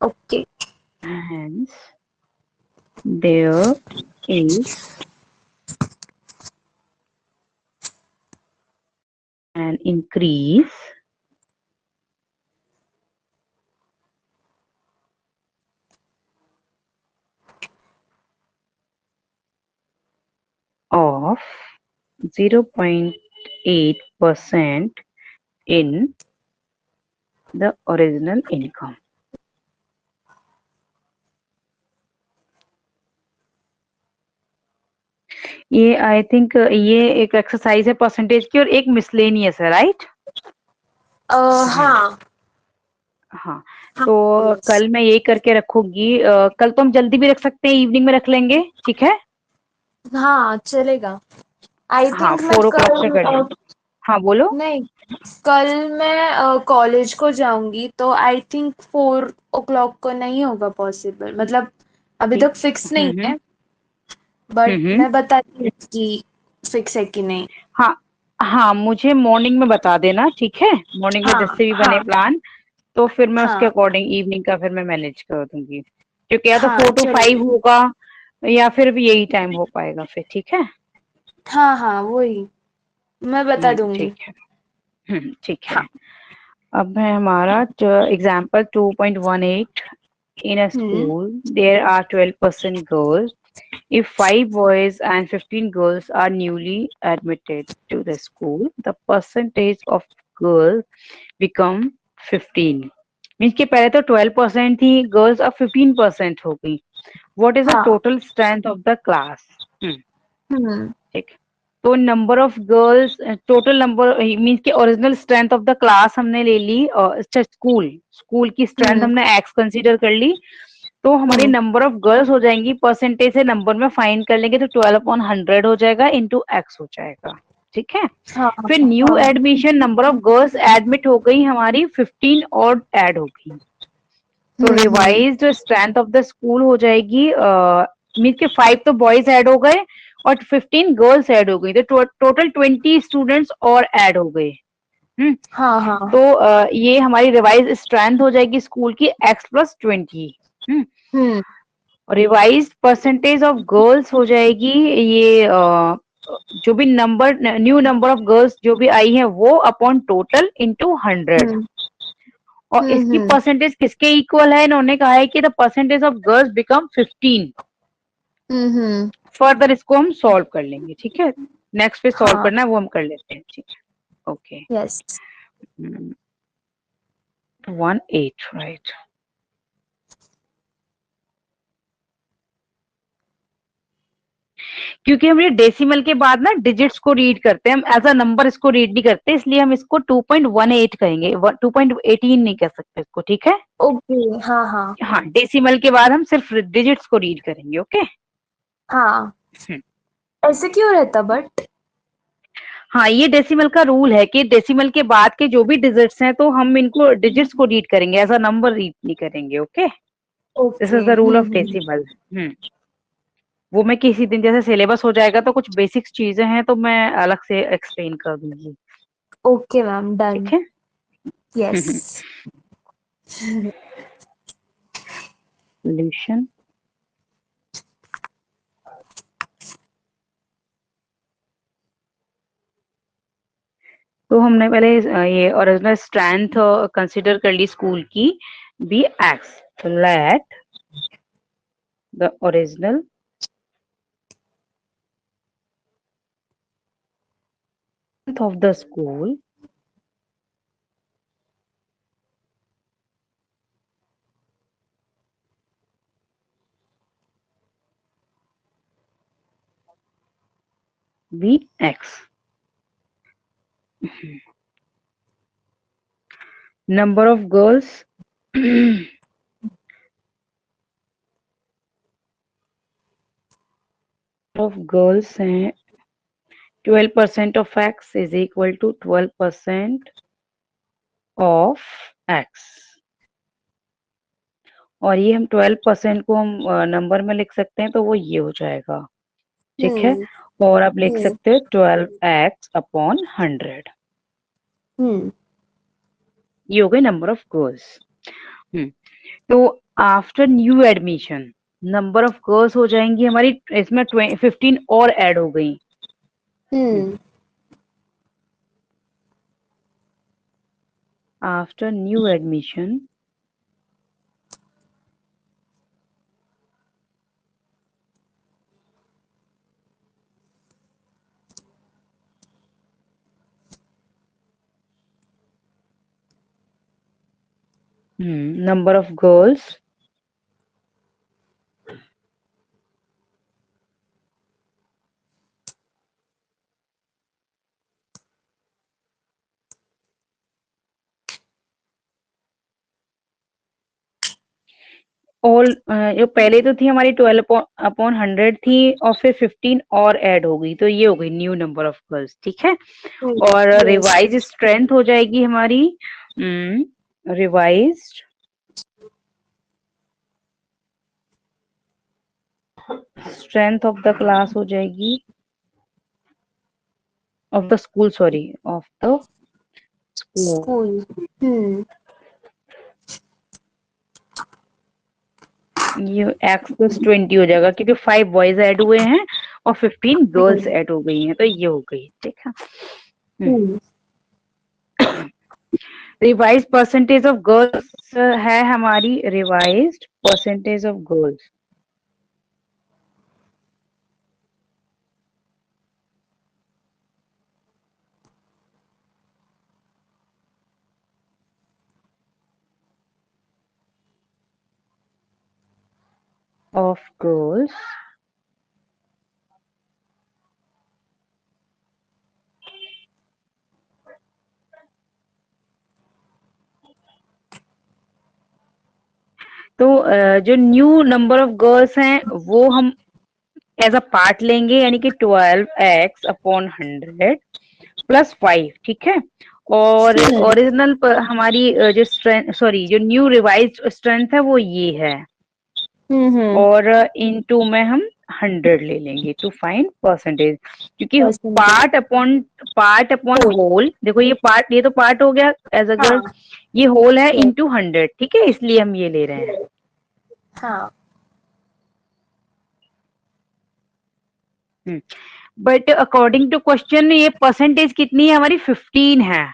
Okay Hence, there is an increase of 0.8% in the original income. ये आई थिंक ये एक एक्सरसाइज है परसेंटेज की और एक मिसलेनियस है, राइट? हाँ हाँ, हाँ तो yes. कल मैं यही करके रखूंगी। कल तो हम जल्दी भी रख सकते हैं, इवनिंग में रख लेंगे, ठीक है? हाँ चलेगा। आई हाँ, थिंक मैं 4 o'clock पे कल कर लेंगे। हाँ बोलो। नहीं, कल मैं कॉलेज को जाऊंगी तो आई थिंक 4 o'clock को नहीं होगा पॉसिबल, मतलब अभी ठीक। तक फिक्स नहीं हम्म। है, बट हम्म। मैं बताती हूँ कि फिक्स है कि नहीं। हाँ हाँ, मुझे मॉर्निंग में बता देना, ठीक है? मॉर्निंग में हाँ जैसे भी बने हाँ प्लान, तो फिर मैं उसके हाँ अकॉर्डिंग इवनिंग का फिर मैं मैनेज कर दूंगी, क्योंकि या तो हाँ 4 to 5 चलेगा। होगा या फिर भी यही टाइम हो पाएगा फिर, ठीक है? हाँ हाँ वही मैं बता दूंगी। ठीक है। ठीक है। हाँ। अब है हमारा example 2.18। In a hmm school, there are 12% girls. If 5 boys and 15 girls are newly admitted to the school, the percentage of girls become 15. Means कि पहले तो 12% थी गर्ल्स, अब 15% हो गई। व्हाट इज द हाँ। Total strength of the class? Hmm ठीक। तो number of girls, total number means कि original strength of the class हमने ले ली, अच्छा स्कूल, स्कूल की स्ट्रेंथ हम्म हमने एक्स कंसीडर कर ली। तो हमारी हम्म नंबर ऑफ गर्ल्स हो जाएंगी, परसेंटेज से नंबर में फाइंड कर लेंगे तो 12/100 हो जाएगा, इंटू एक्स हो जाएगा, ठीक है? हाँ फिर हाँ न्यू हाँ। Admission, number of girls admit हो गई हमारी 15 और ऐड हो गई, तो hmm revised strength of the school हो जाएगी, मीन के 5 तो बॉयज ऐड हो गए और 15 गर्ल्स ऐड हो गई, तो टोटल 20 स्टूडेंट्स और ऐड हो गए। हम्म। हाँ हाँ। तो ये हमारी रिवाइज स्ट्रेंथ हो जाएगी स्कूल की x+20। हम्म। हम्म और रिवाइज परसेंटेज ऑफ गर्ल्स हो जाएगी ये, जो भी number, new number of girls जो भी आई है वो अपॉन टोटल इंटू 100। हम्म और इसकी हम्म। परसेंटेज किसके इक्वल है? इन्होंने कहा है कि the percentage of girls become 15। Hmm. Further इसको हम सॉल्व कर लेंगे, ठीक है? नेक्स्ट पे सॉल्व हाँ करना है वो हम कर लेते हैं, ठीक है? ओके। यस। 1.8, राइट? क्योंकि हम ये डेसिमल के बाद ना डिजिट्स को रीड करते हैं, हम एज अ नंबर इसको रीड नहीं करते, इसलिए हम इसको 2.18 कहेंगे, 2.18 नहीं कह सकते इसको, ठीक है? ओके। हाँ हाँ हाँ, डेसिमल के बाद हम सिर्फ डिजिट्स को रीड करेंगे, ओके? हाँ। हम्म। ऐसे क्यों रहता बट? हाँ, ये डेसिमल का रूल है कि डेसिमल के बाद के जो भी डिजिट्स हैं तो हम इनको डिजिट्स को रीड करेंगे, एज अ नंबर रीड नहीं करेंगे, okay? This okay. Is the rule of decimal. वो मैं किसी दिन जैसे सिलेबस हो जाएगा तो कुछ बेसिक्स चीजें हैं तो मैं अलग से एक्सप्लेन कर दूंगी, ओके मैम डन। ठीक है? यस। सोल्यूशन। तो हमने पहले ये ओरिजिनल स्ट्रेंथ कंसीडर कर ली स्कूल की, बी एक्स। तो let the original of the school be x. Number of girls of girls हैं 12% of x is equal to 12% of x। और ये हम 12% को हम नंबर में लिख सकते हैं तो वो ये हो जाएगा, ठीक है? हम्म और आप लिख हम्म सकते हो 12x/100। हम्म ये हो गई नंबर ऑफ गर्ल्स। तो after new admission number of girls हो जाएंगी हमारी, इसमें 15 और ऐड हो गई। Hmm after new admission number of girls all, जो पहले तो थी हमारी 12/100 थी और फिर 15 और ऐड हो गई, तो ये हो गई न्यू नंबर ऑफ गर्ल्स, ठीक है। और yes. रिवाइज स्ट्रेंथ हो जाएगी हमारी, revised strength of the class हो जाएगी, of the school, sorry, of the school. School. ये x+20 हो जाएगा क्योंकि 5 बॉयज ऐड हुए हैं और 15 गर्ल्स ऐड हो गई हैं, तो ये हो गई, ठीक है। रिवाइज परसेंटेज ऑफ गर्ल्स है हमारी, revised percentage of girls of girls तो जो न्यू नंबर ऑफ गर्ल्स हैं वो हम एज अ पार्ट लेंगे, यानी कि 12x/100 + 5, ठीक है। और ओरिजिनल हमारी जो स्ट्रेंथ, सॉरी, जो न्यू रिवाइज्ड स्ट्रेंथ है वो ये है, और इनटू में हम 100 ले लेंगे टू फाइंड परसेंटेज, क्योंकि पार्ट अपॉन होल, देखो ये पार्ट, ये तो पार्ट हो गया एज अ गर्ल, ये होल है इनटू 100, ठीक है, इसलिए हम ये ले रहे हैं। हाँ. बट अकॉर्डिंग टू क्वेश्चन ये परसेंटेज कितनी है हमारी, 15 है।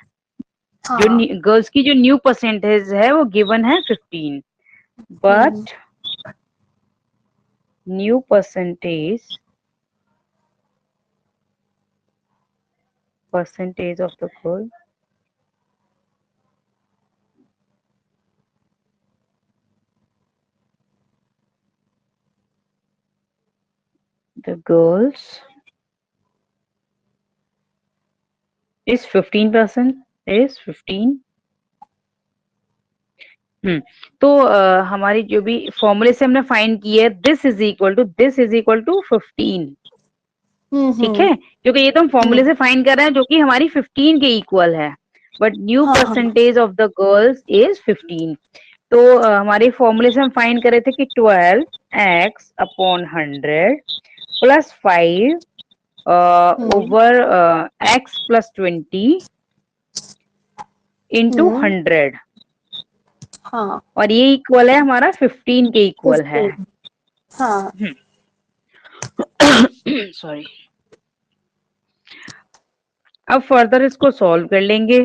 जो गर्ल्स की जो न्यू परसेंटेज है वो गिवन है 15, but new percentage of the girl is 15%, is 15। तो हमारी जो भी फॉर्मूले से हमने फाइंड की है, दिस इज इक्वल टू 15, ठीक है, क्योंकि ये तो हम फॉर्मूले से फाइंड कर रहे हैं जो कि हमारी 15 के इक्वल है, but new percentage of the girls is 15। तो हमारे फॉर्मूले से हम फाइंड कर रहे थे कि 12x/100 + 5 ओवर x+20 इंटू 100, और ये इक्वल है हमारा 15 के इक्वल है। सॉरी, अब फर्दर इसको सॉल्व कर लेंगे।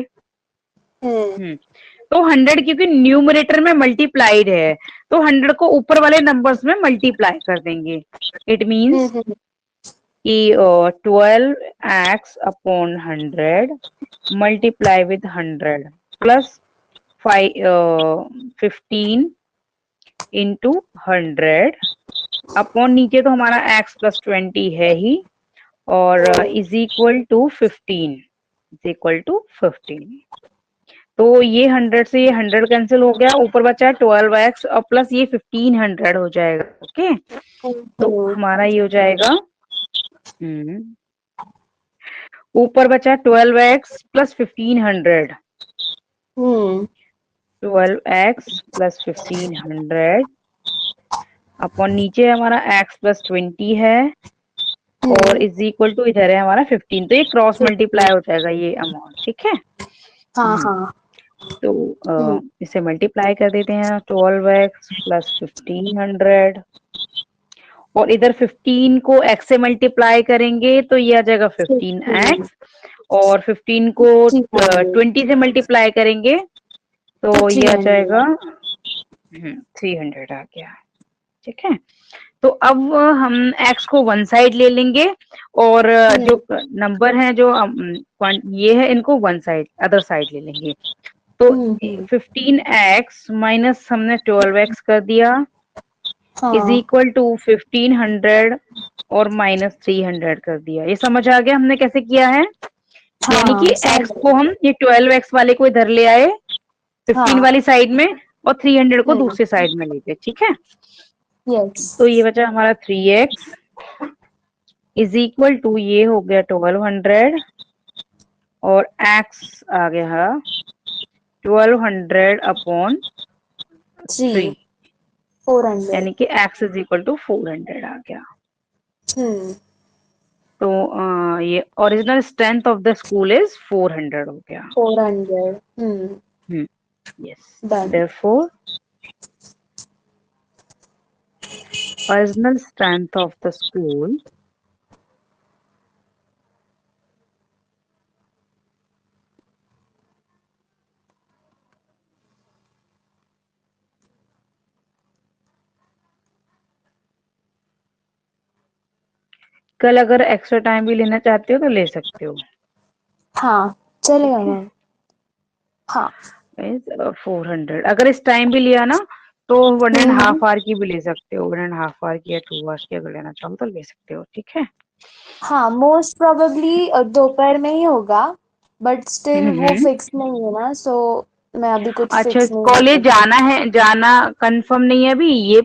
तो 100 क्योंकि न्यूमरेटर में मल्टीप्लाइड है, तो 100 को ऊपर वाले नंबर्स में मल्टीप्लाई कर देंगे। इट मीन्स कि 12x/100 multiply with 100 plus 15 into 100 upon, नीचे तो हमारा x+20 है ही, और इज इक्वल टू 15, तो ये 100 से ये 100 कैंसिल हो गया, ऊपर बचा 12x और प्लस ये 1500 हो जाएगा, ओके। तो हमारा ये हो जाएगा, ऊपर बचा 12x + 1500, 12x + 1500 अपॉन, नीचे हमारा x+20 है, और इज इक्वल टू इधर है हमारा 15, तो ये क्रॉस मल्टीप्लाई हो जाएगा ये अमाउंट, ठीक है। तो इसे मल्टीप्लाई कर देते हैं, 12x + 1500, और इधर 15 को x से मल्टीप्लाई करेंगे तो ये आ जाएगा 15x, और 15 को 20 से मल्टीप्लाई करेंगे तो ये आ जाएगा 300 आ गया, ठीक है। तो अब हम x को वन साइड ले लेंगे, और जो नंबर है जो ये है इनको वन साइड, अदर साइड ले लेंगे। तो हम्म। 15x माइनस हमने 12x कर दिया इज हाँ इक्वल टू 1500 और माइनस 300 कर दिया। ये समझ आ गया हमने कैसे किया है? यानी कि हाँ समझ x को हम ये 12x वाले को इधर ले आए 15 हाँ। वाली साइड में और 300 को हम्म। दूसरी साइड में ले गए, ठीक है। यस। तो ये बचा हमारा 3x इज इक्वल टू ये हो गया 1200 और x आ गया 1200 अपॉन 3 3 400। यानी कि x इज इक्वल टू 400 आ गया। हम्म। तो ये original strength of the school is 400 हो गया। 400। Hmm. Yes, done. Therefore original strength of the school कल अगर एक्स्ट्रा टाइम भी लेना चाहते हो तो ले सकते हो, हाँ चलेगा ठीक है। मैम। हाँ। 400 अगर इस टाइम भी लिया ना तो 1.5 हम्म। आवर की भी ले सकते हो, 1.5 आवर की या 2 आवर्स की अगर लेना चाहो तो ले सकते हो, ठीक है। हाँ मोस्ट प्रोबेबली दोपहर में ही होगा, बट स्टिल वो हम्म। फिक्स नहीं है ना, सो मैं अभी कुछ अच्छा, फिक्स नहीं कर कॉलेज सकती। जाना है, जाना कंफर्म नहीं है अभी, ये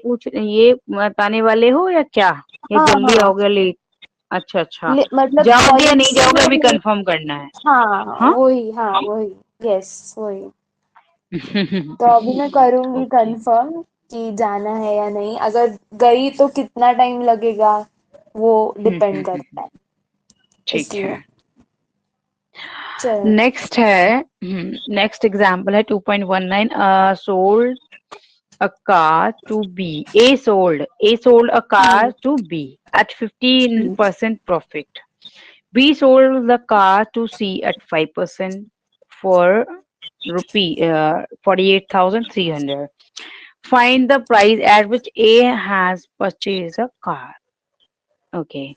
बताने वाले हो या क्या, या हाँ जल्दी हाँ। आओगे लेट? अच्छा अच्छा, मतलब जाओगे या कॉलेज नहीं जाओगे अभी से। कंफर्म करना है? हाँ हाँ। वही, हाँ वही। यस वही। तो अभी मैं करूंगी ओके। कंफर्म कि जाना है या नहीं। अगर गई तो कितना टाइम लगेगा वो डिपेंड करता है, ठीक इसलिए। है। चल। नेक्स्ट है, नेक्स्ट एग्जांपल है 2.19 sold a car to B. A sold a car hmm. to B at hmm. 15% profit. B sold the car to C at 5% for rupee 48,300. Find the price at which A has purchased a car. Okay.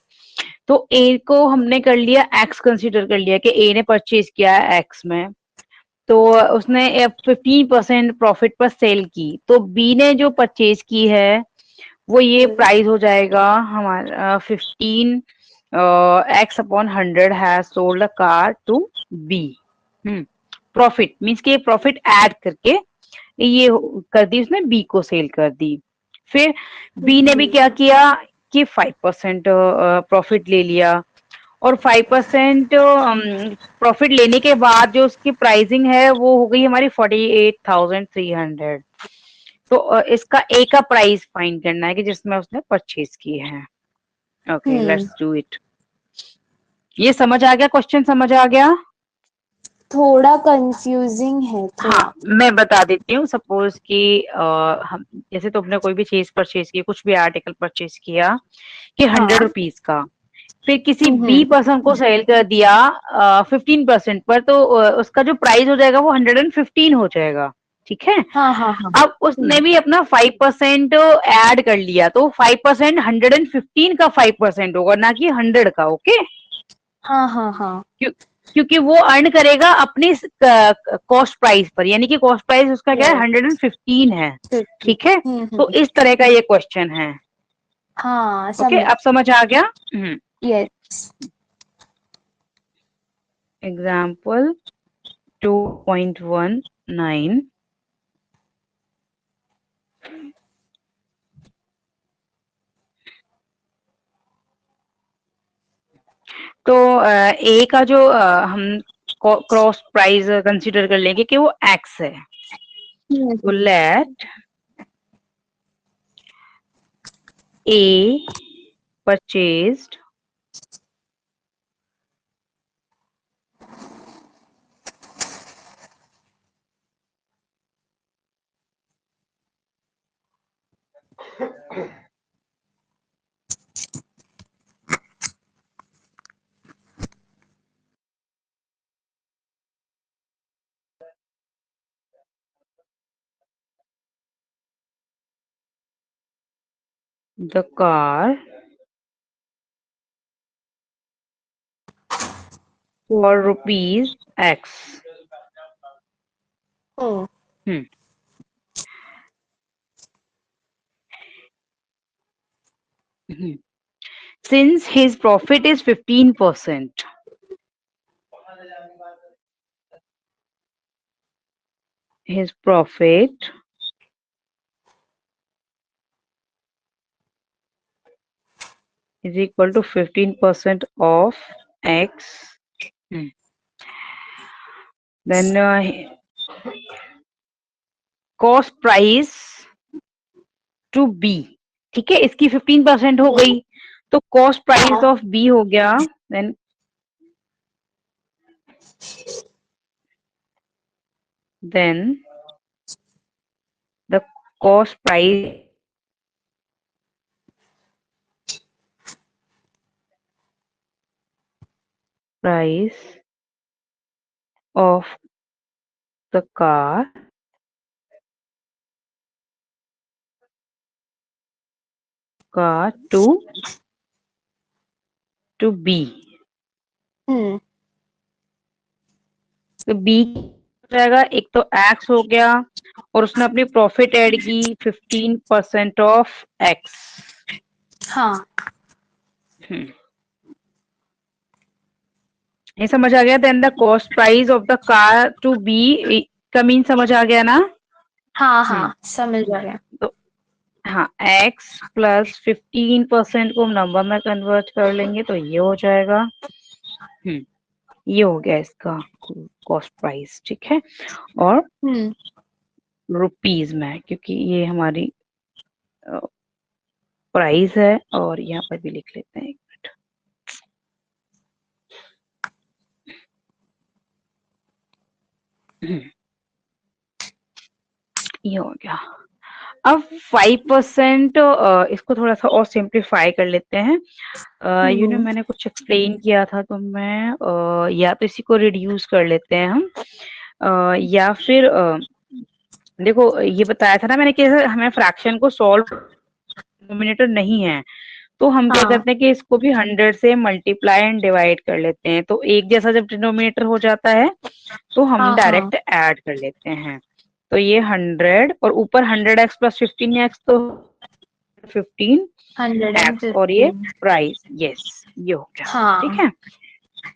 तो A को हमने कर लिया X consider कर लिया कि A ने purchase किया है X में, तो उसने 15% प्रॉफिट पर सेल की, तो बी ने जो परचेज की है वो ये हम्म। प्राइस हो जाएगा हमारा 15 X upon 100 has sold a car to B. Profit means के प्रॉफिट ऐड करके ये कर दी उसने, बी को सेल कर दी। फिर बी ने भी हम्म। क्या किया कि 5% प्रॉफिट ले लिया, और 5% प्रॉफिट लेने के बाद जो उसकी प्राइसिंग है वो हो गई हमारी 48,300। तो इसका ए का प्राइस फाइंड करना है कि जिसमें उसने परचेज किए हैं। Okay, hmm. Let's do it. ये समझ आ गया? क्वेश्चन समझ आ गया? थोड़ा कंफ्यूजिंग है हाँ, थोड़ा। मैं बता देती हूँ। सपोज कि हम जैसे तुमने कोई भी चीज परचेज की, कुछ भी आर्टिकल परचेज किया कि हाँ। 100 रुपीज का, फिर किसी बी हम्म। पर्सन को सेल कर दिया 15% पर, तो उसका जो प्राइस हो जाएगा वो 115 हो जाएगा, ठीक है। हाँ हाँ हाँ। अब उसने भी अपना 5% ऐड कर लिया, तो 5% 115 का 5% होगा, ना कि 100 का। ओके, हाँ हाँ हाँ। क्योंकि वो अर्न करेगा अपनी कॉस्ट प्राइस पर, यानी कि कॉस्ट प्राइस उसका क्या है, यस। 115 है, 50। ठीक है। तो इस तरह का ये क्वेश्चन है। हाँ ओके, समझ। अब समझ आ गया। यस। एग्जाम्पल 2.19, तो ए का जो हम क्रॉस प्राइस कंसीडर कर लेंगे कि वो एक्स है, तो hmm. Let A purchased the car for rupees x. Hmm hmm hmm since his profit is 15%, his profit is equal to 15% of X. Hmm. Then cost price to B. ठीक है, इसकी 15% हो गई, तो कॉस्ट प्राइस ऑफ बी हो गया. Then the cost price of the car to B. हम्म तो B हो जाएगा, एक तो X हो गया और उसने अपनी प्रॉफिट ऐड की 15% ऑफ X. हाँ ये समझ आ गया. Then the cost price of the car to B का मीन समझ आ गया ना. हाँ हाँ समझ आ गया. तो हाँ, x प्लस 15% को हम नंबर में कन्वर्ट कर लेंगे तो ये हो जाएगा. ये हो गया इसका कॉस्ट प्राइस. ठीक है, और हम्म रुपीज में, क्योंकि ये हमारी प्राइस है. और यहाँ पर भी लिख लेते हैं, एक मिनट. ये हो गया. अब 5% इसको थोड़ा सा और सिंप्लीफाई कर लेते हैं. मैंने कुछ एक्सप्लेन किया था, तो मैं या तो इसी को रिड्यूस कर लेते हैं हम, या फिर देखो ये बताया था ना मैंने कि हमें फ्रैक्शन को सॉल्व डिनोमिनेटर नहीं है, तो हम क्या हाँ करते हैं कि इसको भी 100 से मल्टीप्लाई एंड डिवाइड कर लेते हैं. तो एक जैसा जब डिनोमिनेटर हो जाता है तो हम हाँ हाँ डायरेक्ट ऐड कर लेते हैं. तो ये 100 और ऊपर 100x प्लस 15x, तो 15x और ये 115. प्राइस. यस, ये हो गया. ठीक हाँ है,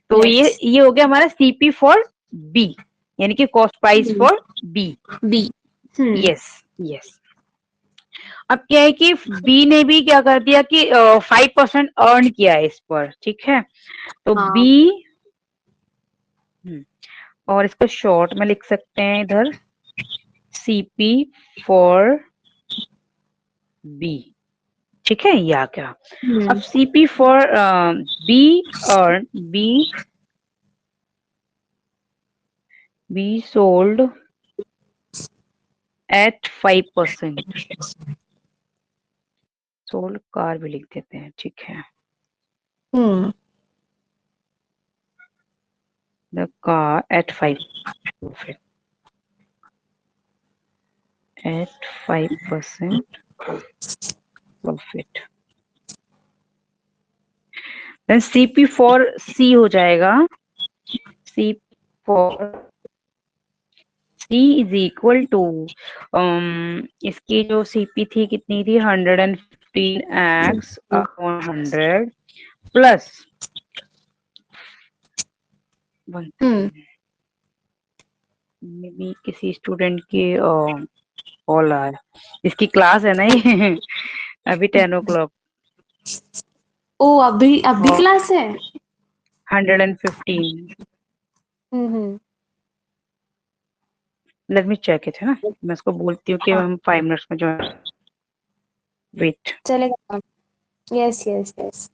तो यस. ये हो गया हमारा सीपी फॉर बी, यानी कि cost price for B. B. Yes yes. अब क्या है कि बी ने भी क्या कर दिया कि 5% अर्न किया है इस पर. ठीक है, तो हाँ बी, और इसको शॉर्ट में लिख सकते हैं इधर, सीपी फॉर बी. ठीक है, ये आ गया. अब CP for be earn, be sold at 5%. Sold car भी लिख देते हैं. ठीक है, हम्म the car at 5 profit, at 5% profit. then CP for C हो जाएगा, CP for C is equal to इसकी जो CP थी कितनी थी, 115x upon 100 plus 1. May be किसी स्टूडेंट की कॉल आया, इसकी क्लास है ना ये अभी 10 o'clock. ओ अभी क्लास है. 115. हम्म लेट मी चेक इट, है ना. मैं इसको बोलती हूँ कि हाँ हम 5 मिनट्स में जो, वेट. चलेगा. Yes yes yes.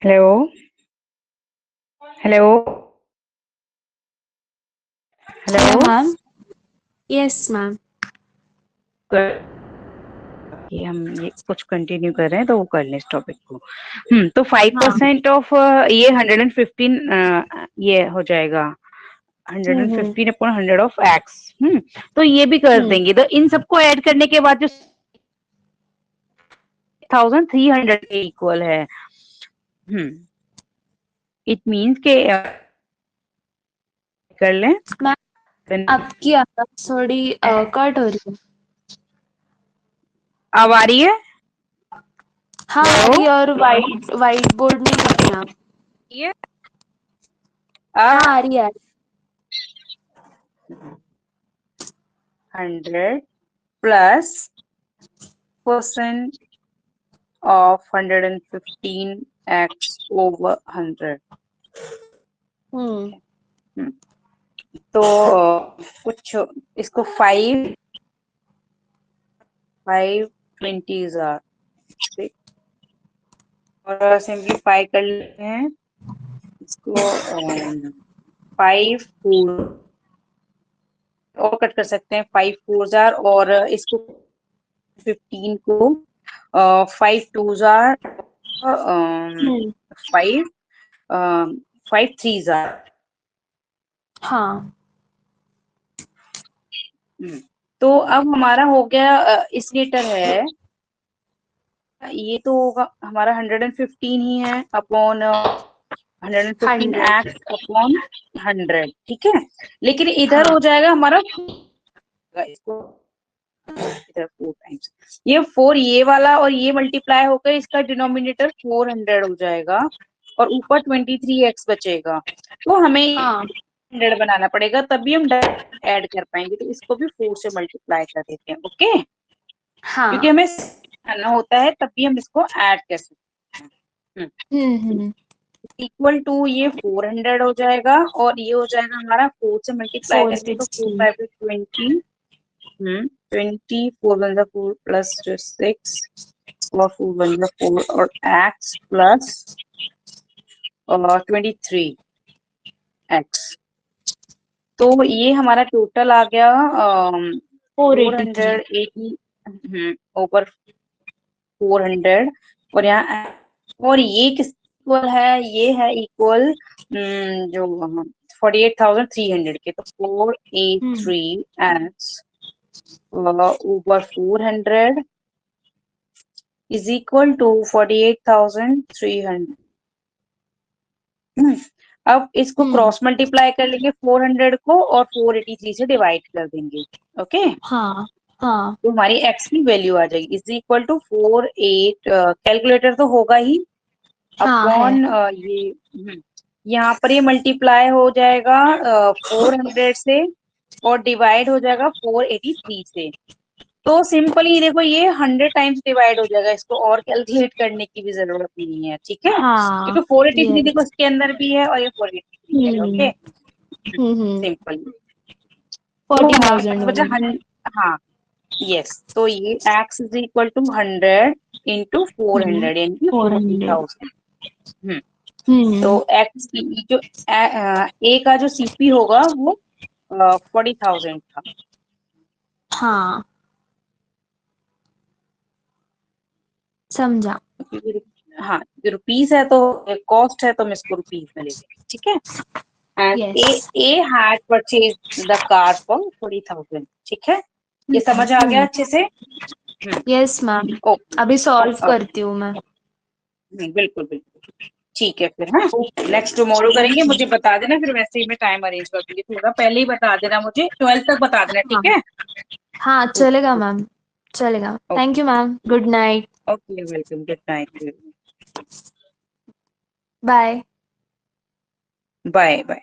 Hello hello hello hello ma'am. Yes ma'am. ये हम ये कुछ कंटिन्यू कर रहे हैं तो वो कर लें इस टॉपिक को। तो हाँ। 5% ऑफ ये 115 ये हो जाएगा हम्म 115 अपॉन 100 ऑफ एक्स। तो ये भी कर हम्म देंगे। तो इन सबको ऐड करने के बाद जो 1300 के इक्वल है। इट मीन्स के कर लें। मैम आपकी आवाज थोड़ी कट हो रही है। अब आ रही है? हाँ आ हेलो रही है, और वाइट वाइट बोर्ड नहीं दिख रहे आप। ये हाँ आ रही है। 100 प्लस % of 115x over 100। हम्म तो कुछ इसको 520 और सिंप्लीफाई कर लेते हैं इसको। 5 4 और कट कर सकते हैं। 5 4 और इसको 15 को 5 2 हम्म 5 5 3 हाँ। तो अब हमारा हो गया इस लीटर है। ये तो होगा हमारा 115 ही है अपॉन 115 100। X upon 100। ठीक है, लेकिन इधर हाँ हो जाएगा हमारा इसको इधर 4 टाइम्स ये 4 ये वाला और ये मल्टीप्लाई होकर इसका डिनोमिनेटर 400 हो जाएगा और ऊपर 23x बचेगा। तो हमें हाँ 100 बनाना पड़ेगा तभी हम ऐड कर पाएंगे। तो इसको भी 4 से मल्टीप्लाई कर देते हैं। ओके, क्योंकि हाँ। हमें करना होता है तभी हम इसको ऐड कर सकते हैं। हम्म। इक्वल टू ये 400 हो जाएगा और ये हो जाएगा हमारा 4 से मल्टीप्लाई करेंगे तो 4 460। 5 20। 4 वन जा 4 प्लस 6 और 4 वन जा 4 और x प्लस 23x। तो ये हमारा टोटल आ गया 483। 480 ओवर 400। और यहाँ और ये किस इक्वल है? ये है इक्वल जो 48,300 के। तो 483x ऊपर 400 इज इक्वल टू 48,300। अब इसको हम्म क्रॉस मल्टीप्लाई कर लेंगे 400 को और 483 से डिवाइड कर देंगे। ओके, हाँ हाँ तो हमारी x की वैल्यू आ जाएगी इज इक्वल टू 48। कैलकुलेटर तो होगा ही हाँ है। अपॉन ये यहाँ पर ये मल्टीप्लाई हो जाएगा 400 से और डिवाइड हो जाएगा 483 से। तो सिंपली देखो ये 100 टाइम्स डिवाइड हो जाएगा। इसको और कैलकुलेट करने की भी जरूरत नहीं है। ठीक है, हाँ क्योंकि 483 देखो यस। इसके अंदर भी है और ये 483 है। ओके, हम्म सिंपल। तो हमारे 40,000 पास बचा होगी। हाँ यस। तो ये x is equal to 100 into 400 यानी कि 400। 40,000। हम्म तो हम्म x की जो a का जो सीपी होगा वो 40,000 था। हाँ समझा। हाँ, रुपीस है तो कॉस्ट है तो हम इसको रुपीस में लेंगे। ठीक है, and yes. A had purchase the car for 40,000। ठीक है, ये समझ आ गया अच्छे से? Yes ma'am. ओके अभी सॉल्व ओके, करती हूँ मैं। बिल्कुल बिल्कुल। ठीक है फिर, हाँ नेक्स्ट टुमारो करेंगे। मुझे बता देना फिर, वैसे ही मैं टाइम अरेंज कर दूंगी। थोड़ा पहले ही बता देना मुझे, 12 तक बता देना। हाँ ठीक है, हाँ चलेगा ओके मैम। चलेगा। Thank okay you ma'am. Good night. Okay, welcome, good night, bye. Bye bye.